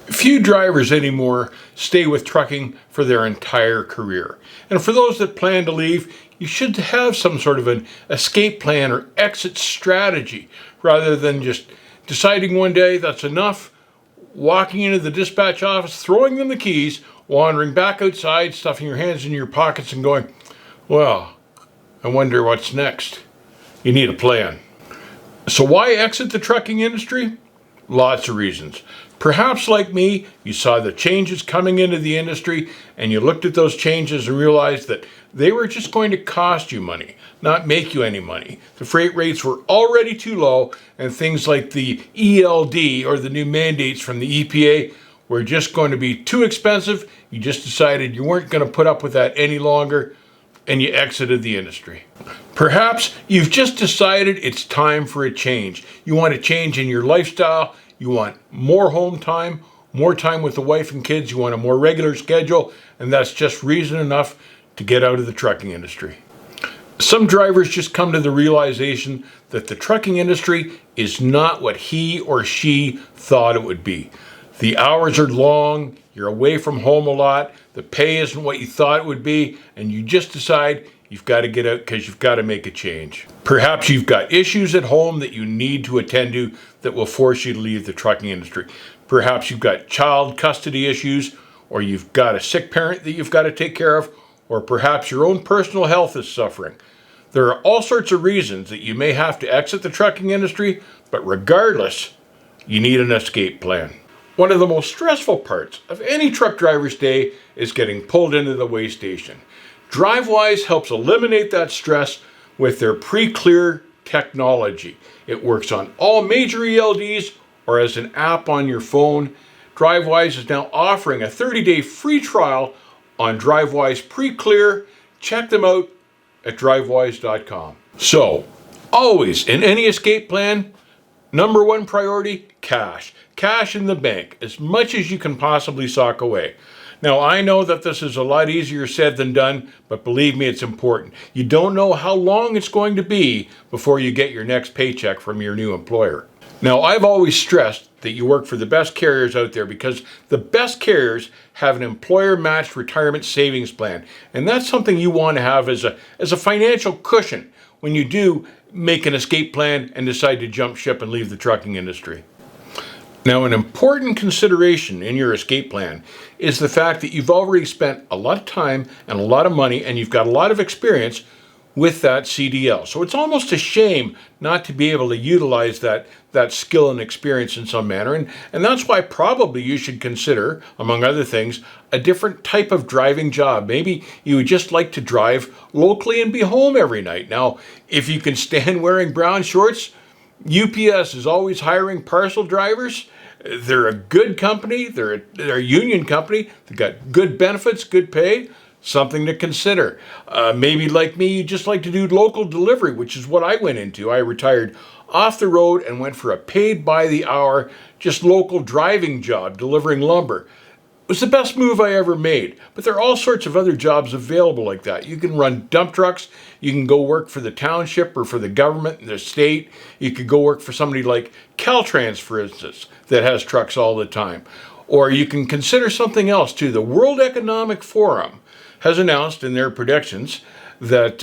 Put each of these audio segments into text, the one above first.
Few drivers anymore stay with trucking for their entire career. And for those that plan to leave, you should have some sort of an escape plan or exit strategy rather than just deciding one day that's enough, walking into the dispatch office, throwing them the keys, wandering back outside, stuffing your hands in your pockets and going, well, I wonder what's next. You need a plan. So why exit the trucking industry? Lots of reasons. Perhaps like me, you saw the changes coming into the industry and you looked at those changes and realized that they were just going to cost you money, not make you any money. The freight rates were already too low and things like the ELD or the new mandates from the EPA were just going to be too expensive. You just decided you weren't going to put up with that any longer and you exited the industry. Perhaps you've just decided it's time for a change. You want a change in your lifestyle. You want more home time, more time with the wife and kids. You want a more regular schedule, and that's just reason enough to get out of the trucking industry. Some drivers just come to the realization that the trucking industry is not what he or she thought it would be. The hours are long, you're away from home a lot, the pay isn't what you thought it would be, and you just decide you've got to get out because you've got to make a change. Perhaps you've got issues at home that you need to attend to that will force you to leave the trucking industry. Perhaps you've got child custody issues, or you've got a sick parent that you've got to take care of, or perhaps your own personal health is suffering. There are all sorts of reasons that you may have to exit the trucking industry, but regardless, you need an escape plan. One of the most stressful parts of any truck driver's day is getting pulled into the weigh station. DriveWise helps eliminate that stress with their pre-clear technology. It works on all major ELDs or as an app on your phone. DriveWise is now offering a 30-day free trial on DriveWise Pre-Clear. Check them out at drivewise.com. So, always in any escape plan, number one priority, cash. Cash in the bank, as much as you can possibly sock away. Now, I know that this is a lot easier said than done, but believe me, it's important. You don't know how long it's going to be before you get your next paycheck from your new employer. Now, I've always stressed that you work for the best carriers out there because the best carriers have an employer-matched retirement savings plan. And that's something you want to have as a financial cushion when you do make an escape plan and decide to jump ship and leave the trucking industry. Now, an important consideration in your escape plan is the fact that you've already spent a lot of time and a lot of money and you've got a lot of experience with that CDL. So it's almost a shame not to be able to utilize that skill and experience in some manner. And that's why probably you should consider, among other things, a different type of driving job. Maybe you would just like to drive locally and be home every night. Now, if you can stand wearing brown shorts, UPS is always hiring parcel drivers. They're a good company. They're a union company. They've got good benefits, good pay, something to consider. Maybe like me, you just like to do local delivery, which is what I went into. I retired off the road and went for a paid by the hour, just local driving job, delivering lumber. It was the best move I ever made. But there are all sorts of other jobs available like that. You can run dump trucks. You can go work for the township or for the government, the state. You could go work for somebody like Caltrans, for instance, that has trucks all the time. Or you can consider something else too. The World Economic Forum has announced in their predictions that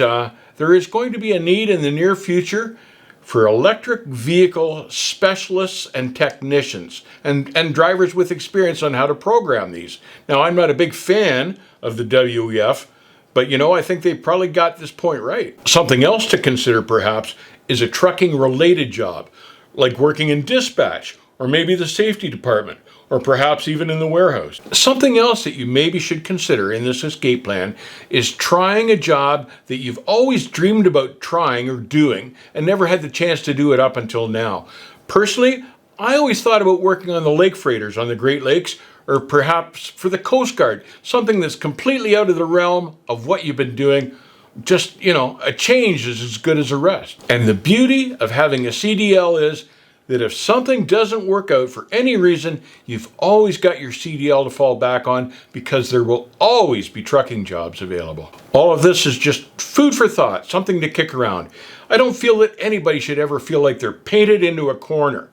there is going to be a need in the near future for electric vehicle specialists and technicians and drivers with experience on how to program these. Now, I'm not a big fan of the WEF, but I think they probably got this point right. Something else to consider perhaps is a trucking related job, like working in dispatch or maybe the safety department, or perhaps even in the warehouse. Something else that you maybe should consider in this escape plan is trying a job that you've always dreamed about trying or doing and never had the chance to do it up until now. Personally, I always thought about working on the lake freighters on the Great Lakes, or perhaps for the Coast Guard, something that's completely out of the realm of what you've been doing. Just, a change is as good as a rest. And the beauty of having a CDL is that if something doesn't work out for any reason, you've always got your CDL to fall back on because there will always be trucking jobs available. All of this is just food for thought, something to kick around. I don't feel that anybody should ever feel like they're painted into a corner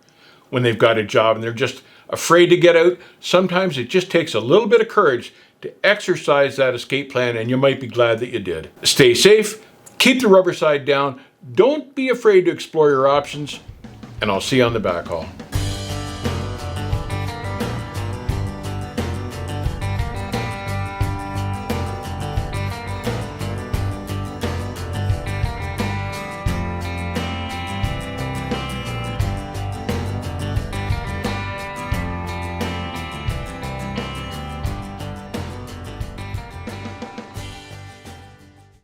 when they've got a job and they're just afraid to get out, sometimes it just takes a little bit of courage to exercise that escape plan, and you might be glad that you did. Stay safe, keep the rubber side down, don't be afraid to explore your options, and I'll see you on the backhaul.